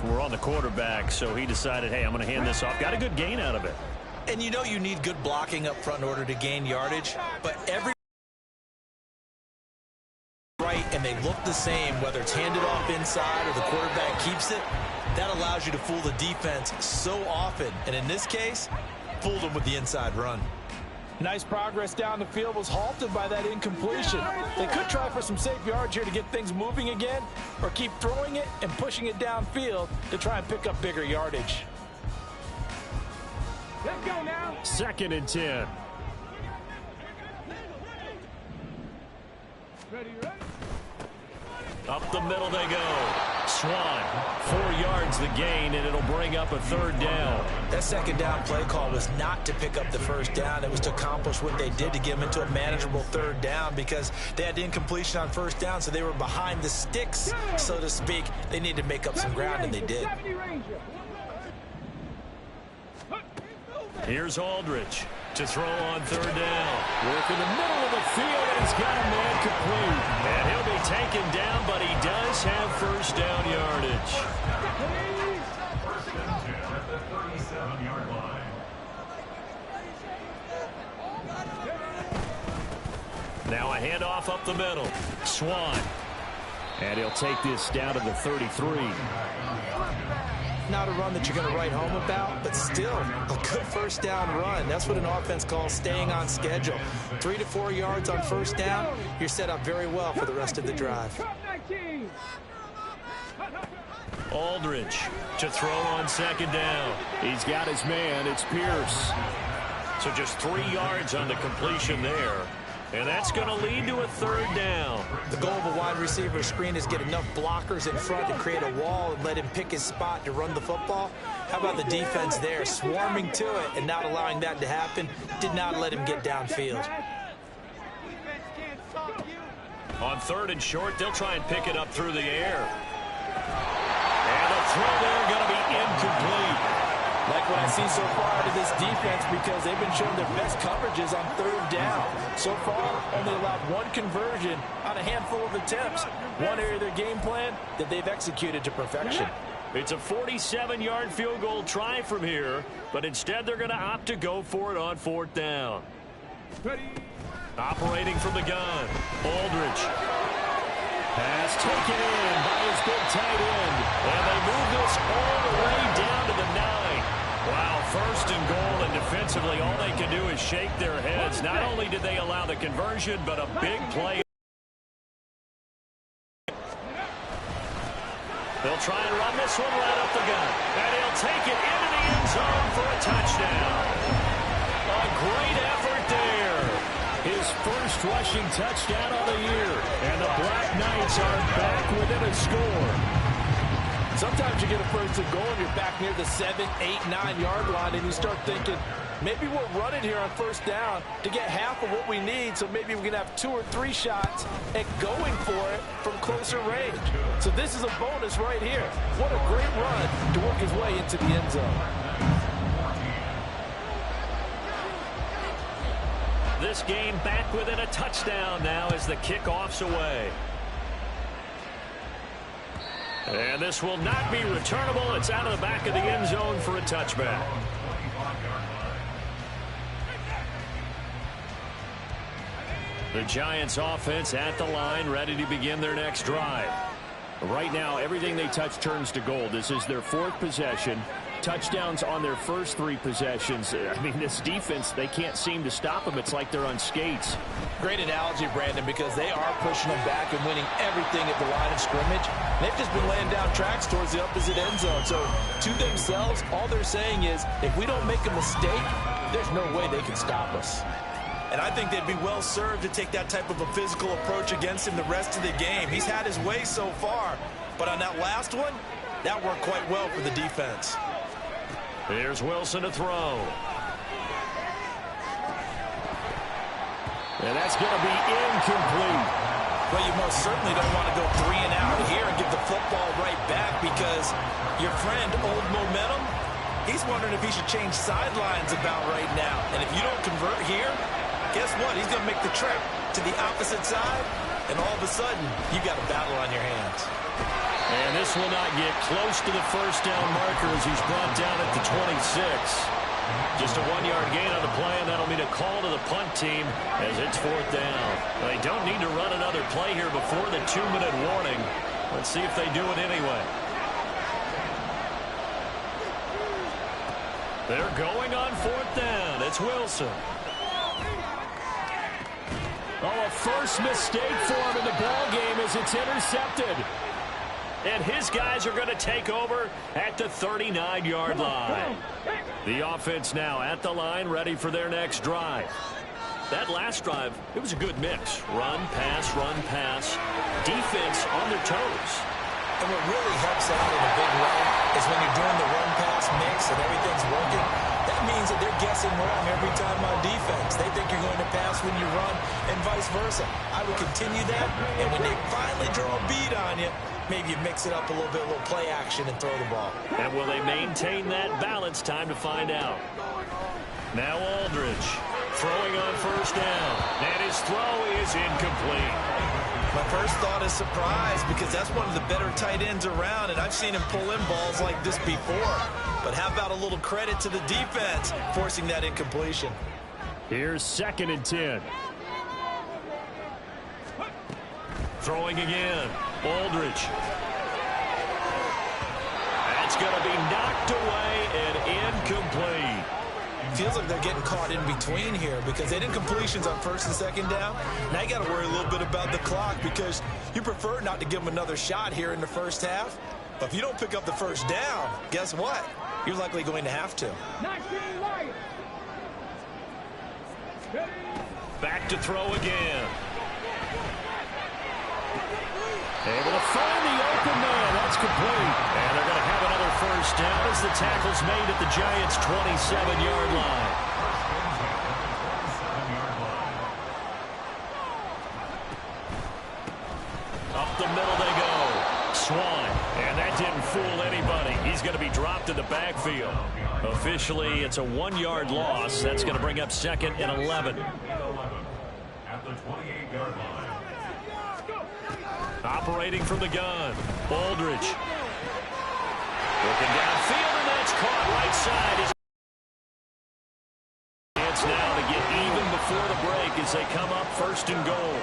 were on the quarterback, so he decided, hey, I'm going to hand this off. Got a good gain out of it. And you know you need good blocking up front in order to gain yardage, but every right and they look the same, whether it's handed off inside or the quarterback keeps it, that allows you to fool the defense so often. And in this case, fooled them with the inside run. Nice progress down the field was halted by that incompletion. They could try for some safe yards here to get things moving again, or keep throwing it and pushing it downfield to try and pick up bigger yardage. Let's go now. 2nd and 10. Ready. Up the middle they go. Swann, 4 yards the gain, and it'll bring up a 3rd down. That 2nd down play call was not to pick up the 1st down. It was to accomplish what they did to get them into a manageable 3rd down because they had incompletion on 1st down, so they were behind the sticks, so to speak. They needed to make up some ground, and they did. Here's Aldridge to throw on 3rd down. Work in the middle of the field, and he's got a man complete. And he'll be taken down, but he does have 1st down yardage. Now a handoff up the middle. Swann. And he'll take this down to the 33. Not a run that you're going to write home about, but still a good 1st down run. That's what an offense calls staying on schedule. 3 to 4 yards on 1st down, you're set up very well for the rest of the drive. Aldridge to throw on 2nd down. He's got his man. It's Pierce. So just 3 yards on the completion there. And that's going to lead to a 3rd down. The goal of a wide receiver screen is get enough blockers in front to create a wall and let him pick his spot to run the football. How about the defense there, swarming to it and not allowing that to happen? Did not let him get downfield. On 3rd and short, they'll try and pick it up through the air. And the throw there going to be incomplete. Like what I see so far out of this defense because they've been showing their best coverages on 3rd down. So far, only allowed 1 conversion on a handful of attempts. One area of their game plan that they've executed to perfection. It's a 47-yard field goal try from here, but instead they're going to opt to go for it on 4th down. Operating from the gun, Aldridge. Pass taken in by his big tight end. And they move this all the way down to the 9. Wow, 1st and goal, and defensively all they can do is shake their heads. Not only did they allow the conversion, but a big play. They'll try and run this one right up the gut. And he'll take it into the end zone for a touchdown. A great effort there. His 1st rushing touchdown of the year. And the Black Knights are back within a score. Sometimes you get a 1st and goal and you're back near the 7, 8, 9-yard line and you start thinking, maybe we'll run it here on 1st down to get half of what we need, so maybe we can have 2 or 3 shots at going for it from closer range. So this is a bonus right here. What a great run to work his way into the end zone. This game back within a touchdown now as the kickoff's away. And this will not be returnable. It's out of the back of the end zone for a touchback. The Giants offense at the line, ready to begin their next drive. Right now, everything they touch turns to gold. This is their 4th possession. Touchdowns on their first 3 possessions. I mean, this defense, they can't seem to stop them. It's like they're on skates. Great analogy, Brandon, because they are pushing them back and winning everything at the line of scrimmage. They've just been laying down tracks towards the opposite end zone. So to themselves, all they're saying is, if we don't make a mistake, there's no way they can stop us. And I think they'd be well served to take that type of a physical approach against him the rest of the game. He's had his way so far, but on that last one, that worked quite well for the defense. Here's Wilson to throw. And that's going to be incomplete. Well, you most certainly don't want to go 3 and out here and give the football right back because your friend, Old Momentum, he's wondering if he should change sidelines about right now. And if you don't convert here, guess what? He's going to make the trek to the opposite side, and all of a sudden, you got a battle on your hands. And this will not get close to the first down marker as he's brought down at the 26. Just a 1-yard gain on the play, and that'll mean a call to the punt team as it's 4th down. They don't need to run another play here before the 2-minute warning. Let's see if they do it anyway. They're going on 4th down. It's Wilson. Oh, a first mistake for him in the ball game as it's intercepted. And his guys are going to take over at the 39-yard line. The offense now at the line, ready for their next drive. That last drive, it was a good mix. Run, pass, defense on their toes. And what really helps out in a big way is when you're doing the run-pass mix and everything's working, that means that they're guessing wrong every time on defense. They think you're going to pass when you run and vice versa. I would continue that, and when they finally draw a beat on you, maybe you mix it up a little bit, a little play action, and throw the ball. And will they maintain that balance? Time to find out. Now Aldridge throwing on first down, and his throw is incomplete. My first thought is surprise because that's one of the better tight ends around, and I've seen him pull in balls like this before. But how about a little credit to the defense forcing that incompletion? Here's 2nd and 10. Throwing again. Aldridge. That's going to be knocked away and incomplete. Feels like they're getting caught in between here because they did completions on 1st and 2nd down. Now you got to worry a little bit about the clock because you prefer not to give them another shot here in the first half. But if you don't pick up the first down, guess what? You're likely going to have to. Back to throw again. Able to find the open man. That's complete. And they're going to have another first down as the tackle's made at the Giants' 27-yard line. Up the middle they go. Swan. And that didn't fool anybody. He's going to be dropped in the backfield. Officially, it's a 1-yard loss. That's going to bring up 2nd and 11. At the 28-yard line. Operating from the gun. Aldridge. Looking downfield, and that's caught right side. Chance now to get even before the break as they come up 1st and goal.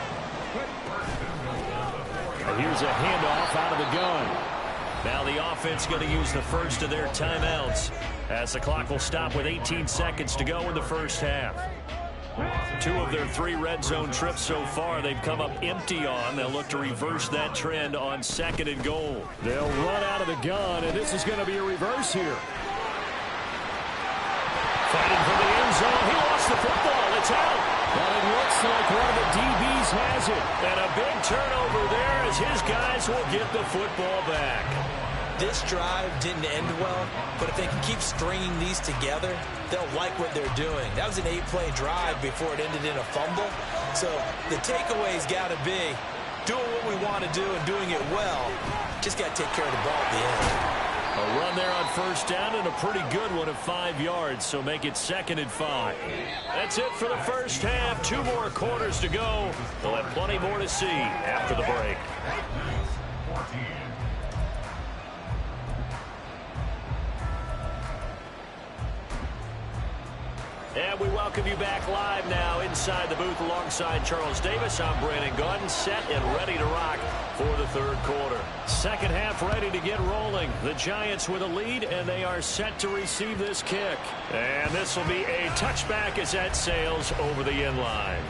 And here's a handoff out of the gun. Now the offense going to use the first of their timeouts as the clock will stop with 18 seconds to go in the first half. 2 of their 3 red zone trips so far they've come up empty on. They'll look to reverse that trend on 2nd and goal. They'll run out of the gun, and this is going to be a reverse here. Fighting for the end zone. He lost the football. It's out. But it looks like one of the DBs has it. And a big turnover there as his guys will get the football back. This drive didn't end well, but if they can keep stringing these together, they'll like what they're doing. That was an 8-play drive before it ended in a fumble. So the takeaway's got to be doing what we want to do and doing it well. Just got to take care of the ball at the end. A run there on first down and a pretty good one of 5 yards, so make it 2nd and 5. That's it for the first half. 2 more quarters to go. We'll have plenty more to see after the break. And we welcome you back live now inside the booth alongside Charles Davis. I'm Brandon Gaudin, set and ready to rock for the 3rd quarter. Second half ready to get rolling. The Giants with a lead, and they are set to receive this kick. And this will be a touchback as that sails over the end line.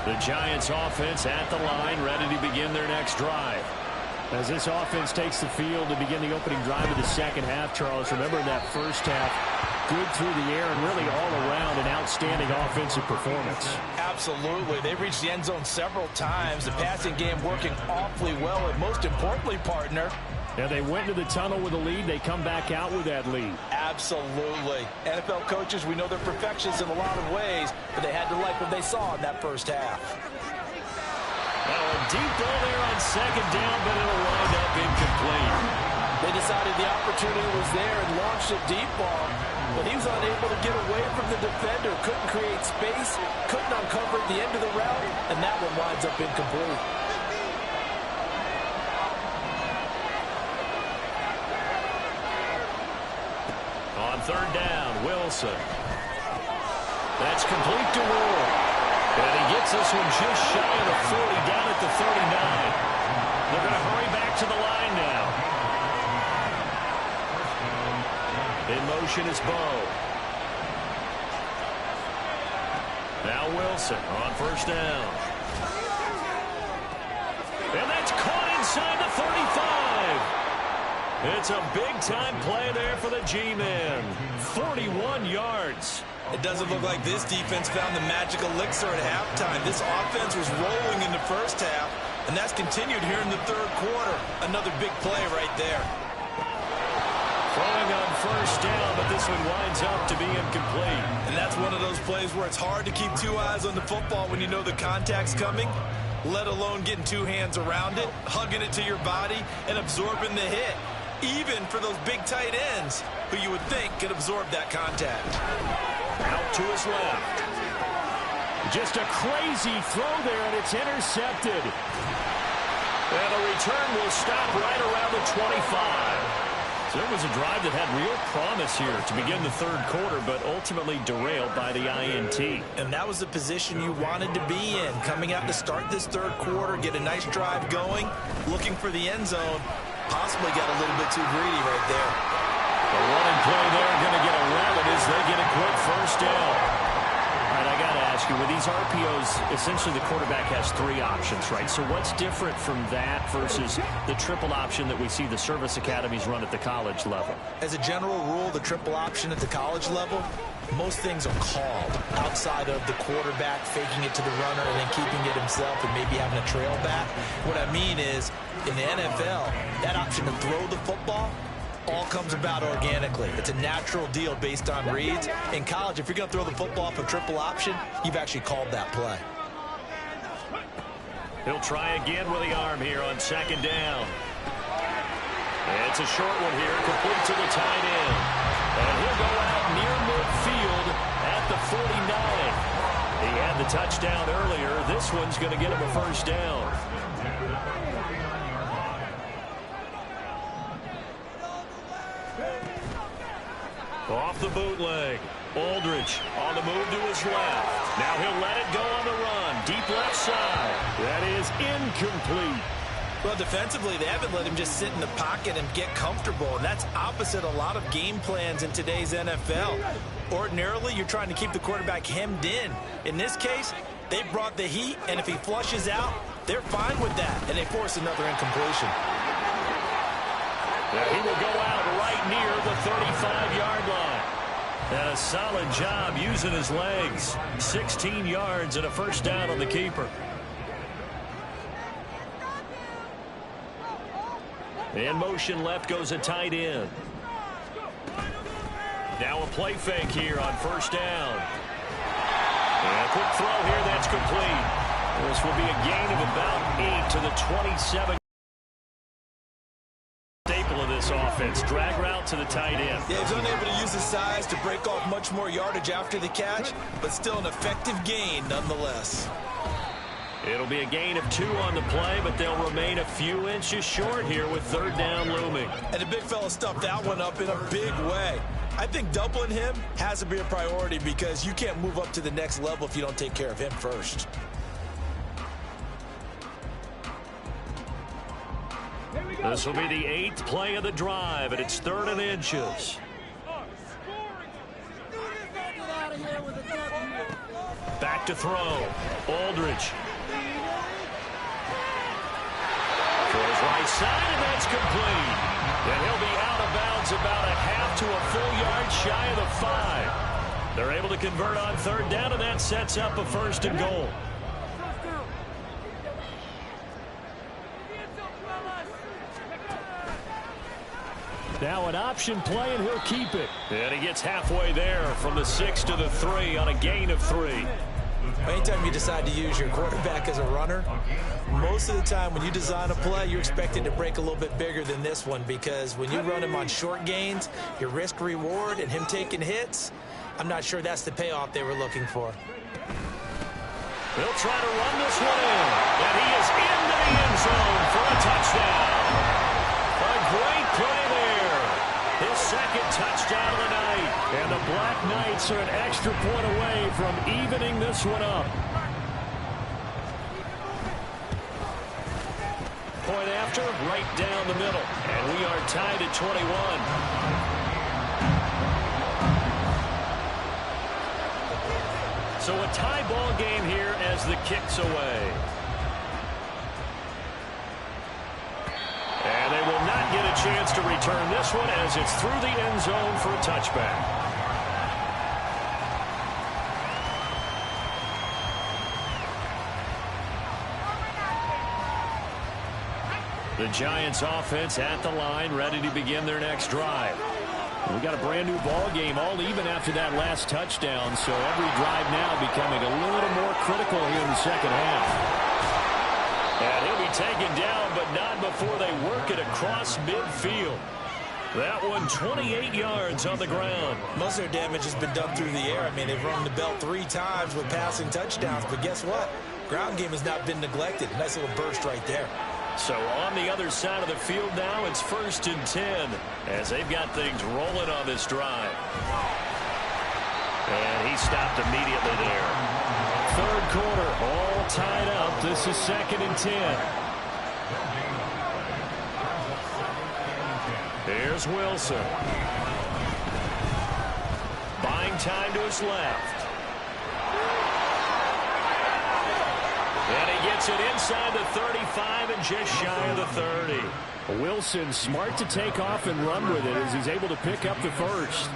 The Giants offense at the line, ready to begin their next drive. As this offense takes the field to begin the opening drive of the second half, Charles, remember in that first half, good through the air and really all around an outstanding offensive performance. Absolutely. They reached the end zone several times. The passing game working awfully well, and most importantly, partner, yeah, they went to the tunnel with a lead. They come back out with that lead. Absolutely. NFL coaches, we know they're perfectionists in a lot of ways, but they had to like what they saw in that first half. Well, a deep ball there on 2nd down, but it'll wind up incomplete. They decided the opportunity was there and launched a deep ball, but he was unable to get away from the defender, couldn't create space, couldn't uncover at the end of the route, and that one winds up incomplete. On third down, Wilson. That's complete to Ward. And he gets this one just shy of the 40, down at the 39. They're going to hurry back to the line now. In motion is Bo. Now Wilson on first down. And that's caught inside the 35. It's a big-time play there for the G-Man. 41 yards. It doesn't look like this defense found the magic elixir at halftime. This offense was rolling in the first half, and that's continued here in the third quarter. Another big play right there. Throwing on first down, but this one winds up to be incomplete. And that's one of those plays where it's hard to keep two eyes on the football when you know the contact's coming, let alone getting two hands around it, hugging it to your body, and absorbing the hit. Even for those big tight ends who you would think could absorb that contact. Out to his left. Just a crazy throw there, and it's intercepted. And the return will stop right around the 25. So it was a drive that had real promise here to begin the third quarter, but ultimately derailed by the INT. And that was the position you wanted to be in, coming out to start this third quarter, get a nice drive going, looking for the end zone. Possibly got a little bit too greedy right there. The running play there going to get 11 as they get a quick first down. All right, I got to ask you, with these RPOs, essentially the quarterback has three options, right? So what's different from that versus the triple option that we see the service academies run at the college level? As a general rule, the triple option at the college level, most things are called outside of the quarterback faking it to the runner and then keeping it himself and maybe having a trail back. What I mean is, in the NFL, that option to throw the football all comes about organically. It's a natural deal based on reads. In college, if you're going to throw the football off a triple option, you've actually called that play. He'll try again with the arm here on second down. It's a short one here, complete to the tight end. And he'll go out near midfield at the 49. He had the touchdown earlier. This one's going to get him a first down. Off the bootleg. Aldridge on the move to his left. Now he'll let it go on the run. Deep left side. That is incomplete. Well, defensively, they haven't let him just sit in the pocket and get comfortable, and that's opposite a lot of game plans in today's NFL. Ordinarily, you're trying to keep the quarterback hemmed in. In this case, they brought the heat, and if he flushes out, they're fine with that, and they force another incompletion. He will go out right near the 35-yard line. And a solid job using his legs. 16 yards and a first down on the keeper. In motion left goes a tight end. Now a play fake here on first down. And a quick throw here, that's complete. This will be a gain of about 8 to the 27. Staple of this offense. Drag route to the tight end. Yeah, he's unable to use his size to break off much more yardage after the catch, but still an effective gain nonetheless. It'll be a gain of 2 on the play, but they'll remain a few inches short here with third down looming. And the big fella stuffed that one up in a big way. I think doubling him has to be a priority because you can't move up to the next level if you don't take care of him first. This will be the 8th play of the drive, and it's 3rd and inches. Back to throw. Aldridge. Throws right side, and that's complete. And he'll be out of bounds about a half to a full yard shy of the 5. They're able to convert on third down, and that sets up a 1st and goal. Now an option play, and he'll keep it. And he gets halfway there from the 6 to the 3 on a gain of 3. Anytime you decide to use your quarterback as a runner, Most of the time when you design a play, you're expected to break a little bit bigger than this one, because when you run him on short gains, your risk reward and him taking hits, I'm not sure that's the payoff they were looking for. They'll try to run this one in, and he is into the end zone for a touchdown. A great play there. His second touchdown of the night, and the Black Knights are an extra point away from evening this one up. Point after, right down the middle. And we are tied at 21. So a tie ball game here as the kick's away. And they will not get a chance to return this one as it's through the end zone for a touchback. The Giants offense at the line, ready to begin their next drive. We got a brand new ball game, all even after that last touchdown, so every drive now becoming a little more critical here in the second half. And he'll be taken down, but not before they work it across midfield. That one 28 yards on the ground. Most of their damage has been done through the air. I mean, they've rung the bell 3 times with passing touchdowns, but guess what? Ground game has not been neglected. Nice little burst right there. So on the other side of the field now, it's 1st and 10 as they've got things rolling on this drive. And he stopped immediately there. Third quarter, all tied up. This is 2nd and 10. Here's Wilson. Buying time to his left. And he gets it inside the 35 and just shy of the 30. Wilson smart to take off and run with it as he's able to pick up the first.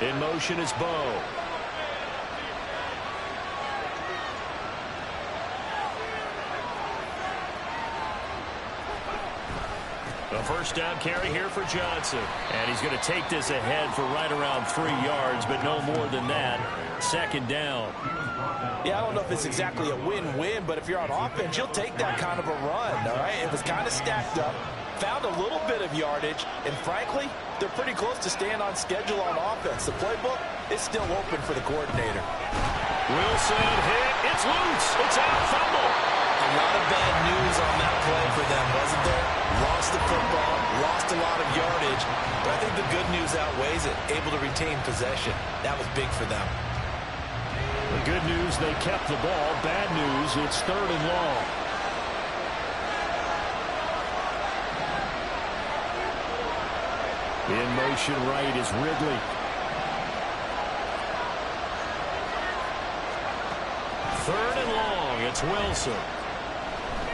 In motion is Bo. A first down carry here for Johnson. And he's going to take this ahead for right around 3 yards, but no more than that. 2nd down. Yeah, I don't know if it's exactly a win-win, but if you're on offense, you'll take that kind of a run, all right? It was kind of stacked up, found a little bit of yardage, and frankly, they're pretty close to staying on schedule on offense. The playbook is still open for the coordinator. Wilson hit. It's loose. It's out. Fumble. A lot of bad news on that play for them, wasn't there? Lost the football, lost a lot of yardage, but I think the good news outweighs it. Able to retain possession. That was big for them. The good news, they kept the ball. Bad news, it's 3rd and long. In motion right is Ridley. 3rd and long, it's Wilson.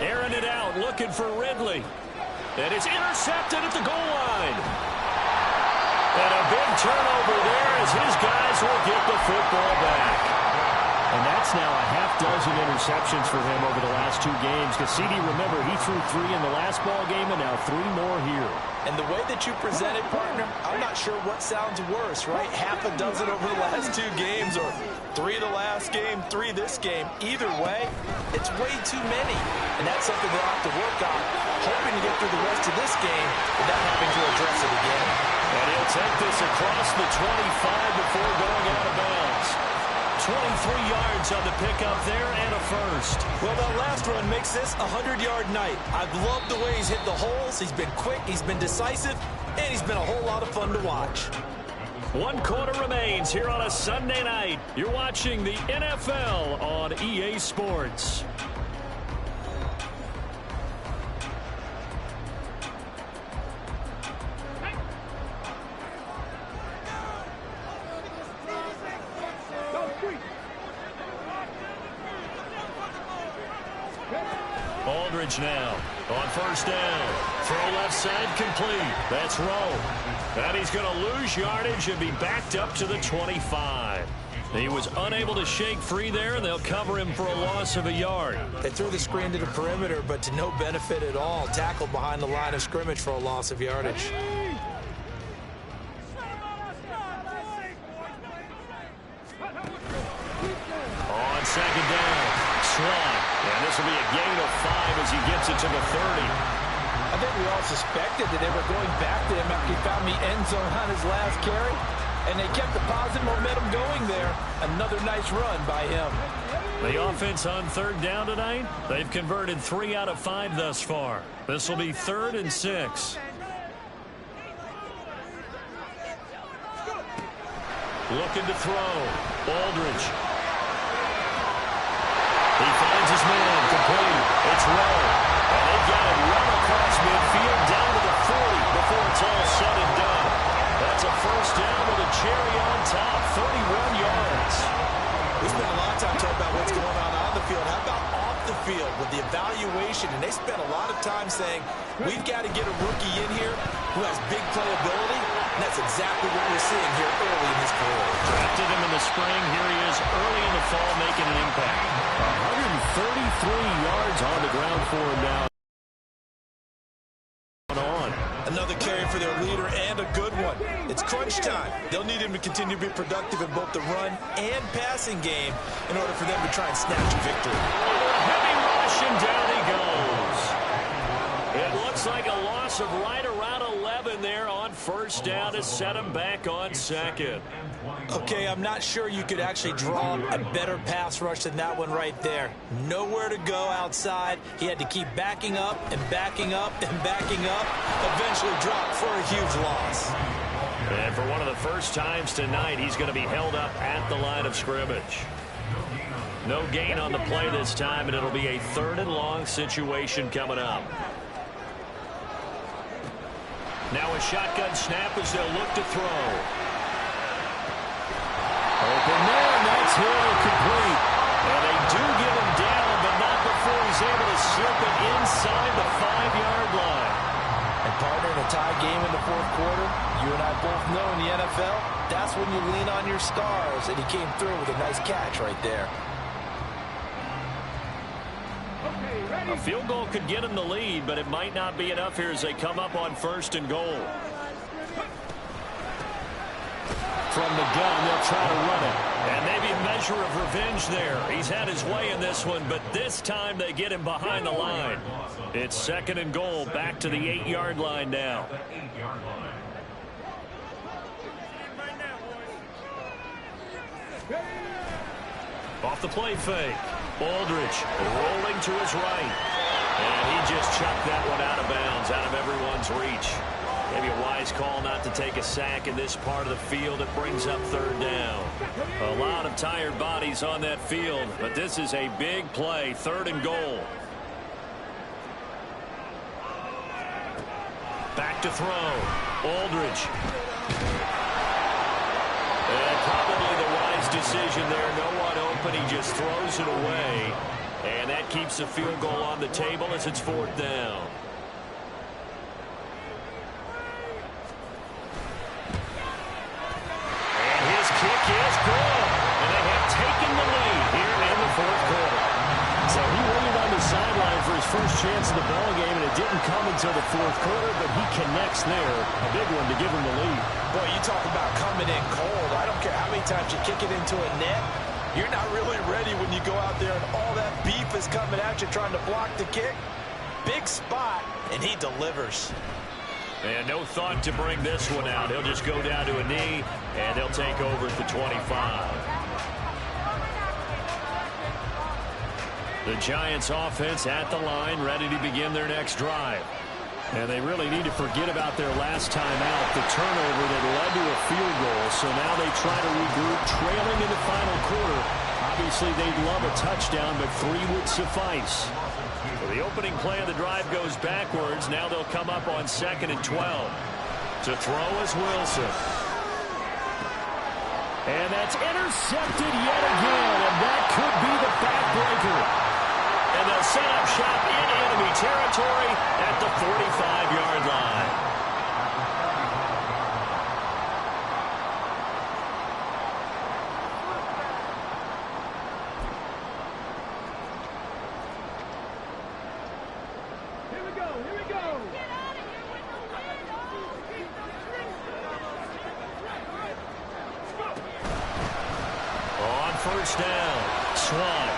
Airing it out, looking for Ridley. And it's intercepted at the goal line. And a big turnover there as his guys will get the football back. And that's now a half-dozen interceptions for him over the last 2 games. Cassidy, remember, he threw 3 in the last ball game and now 3 more here. And the way that you present it, partner, I'm not sure what sounds worse, right? Half a dozen over the last 2 games, or 3 the last game, 3 this game. Either way, it's way too many. And that's something they'll have to work on, hoping to get through the rest of this game without having to address it again. And he'll take this across the 25 before going out of bounds. 23 yards on the pickup there and a first. Well, that last run makes this a 100-yard night. I've loved the way he's hit the holes. He's been quick, he's been decisive, and he's been a whole lot of fun to watch. 1 quarter remains here on a Sunday night. You're watching the NFL on EA Sports. Aldridge now on first down. Throw left side complete. That's Rowe. And he's going to lose yardage and be backed up to the 25. He was unable to shake free there, and they'll cover him for a loss of a yard. They threw the screen to the perimeter, but to no benefit at all. Tackled behind the line of scrimmage for a loss of yardage. Swann. And this will be a gain of 5 as he gets it to the 30. I think we all suspected that they were going back to him after he found the end zone on his last carry. And they kept the positive momentum going there. Another nice run by him. The offense on third down tonight, they've converted 3 out of 5 thus far. This will be 3rd and 6. Looking to throw. Aldridge. He finds his man. Complete. It's Rowe. And they've got it well across midfield down to the 40 before it's all said and done. That's a first down with a cherry on top. 31 yards. We spent a lot of time talking about what's going on the field. How about off the field with the evaluation? And they spent a lot of time saying, we've got to get a rookie in here who has big playability. And that's exactly what we're seeing here early in his career. Drafted him in the spring. Here he is early in the fall making an impact. 133 yards on the ground for him now. Another carry for their leader and a good one. It's crunch time. They'll need him to continue to be productive in both the run and passing game in order for them to try and snatch a victory. Heavy rush and down he goes. It looks like a loss of right around 11 there on first down to set him back on second. Okay, I'm not sure you could actually draw a better pass rush than that one right there. Nowhere to go outside. He had to keep backing up and backing up and backing up. Eventually dropped for a huge loss. And for one of the first times tonight, he's going to be held up at the line of scrimmage. No gain on the play this time, and it'll be a 3rd and long situation coming up. Now a shotgun snap as they'll look to throw. Open there, and that's Hill complete. And they do get him down, but not before he's able to slip it inside the 5-yard line. And partner, in a tie game in the 4th quarter, you and I both know in the NFL, that's when you lean on your stars. And he came through with a nice catch right there. A field goal could get him the lead, but it might not be enough here as they come up on 1st and goal. From the gun, they'll try to run it. And maybe a measure of revenge there. He's had his way in this one, but this time they get him behind the line. It's 2nd and goal, back to the 8-yard line now. Off the play fake. Aldridge rolling to his right. And he just chucked that one out of bounds, out of everyone's reach. Maybe a wise call not to take a sack in this part of the field. It brings up 3rd down. A lot of tired bodies on that field, but this is a big play, 3rd and goal. Back to throw. Aldridge. And probably the wise decision there. No one open. He just throws it away. And that keeps the field goal on the table as it's 4th down. And his kick is good. And they have taken the lead here in the 4th quarter. So he waited on the sideline for his first chance of the ball game, and it didn't come until the 4th quarter, but he connects there. A big one to give him the lead. Boy, you talk about coming in cold. I don't care how many times you kick it into a net. You're not really ready when you go out there and all that beef is coming at you trying to block the kick. Big spot, and he delivers. And no thought to bring this one out. He'll just go down to a knee, and they'll take over at the 25. The Giants offense at the line, ready to begin their next drive. And they really need to forget about their last time out, the turnover that led to a field goal. So now they try to regroup, trailing in the final quarter. Obviously, they'd love a touchdown, but 3 would suffice. So the opening play of the drive goes backwards. Now they'll come up on 2nd and 12. To throw is Wilson. And that's intercepted yet again, and that could be the backbreaker. And they'll set up shop in enemy territory at the 45-yard line. Here we go. On first down, Swann.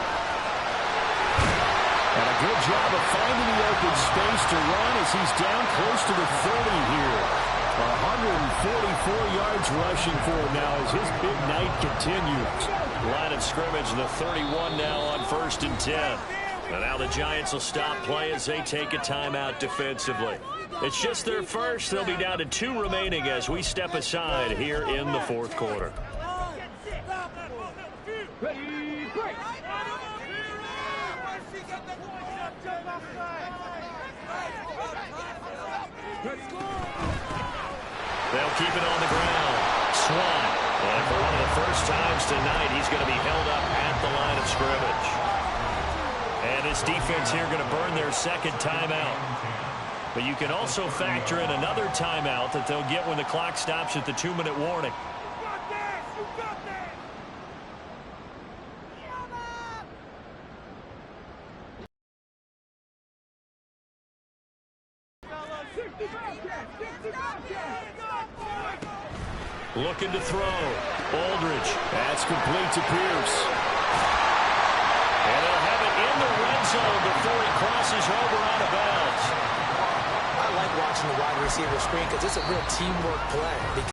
And a good job of finding the open space to run as he's down close to the 30 here. 144 yards rushing for him now as his big night continues. Line of scrimmage, the 31 now on 1st and 10. And now the Giants will stop play as they take a timeout defensively. It's just their first. They'll be down to 2 remaining as we step aside here in the 4th quarter. They'll keep it on the ground. Swann. And for one of the first times tonight, he's going to be held up at the line of scrimmage. And this defense here going to burn their 2nd timeout. But you can also factor in another timeout that they'll get when the clock stops at the 2-minute warning. Looking to throw. Aldridge. That's complete to Pierce. And they'll have it in the red zone before he crosses over out of bounds. I like watching the wide receiver screen because it's a real teamwork play.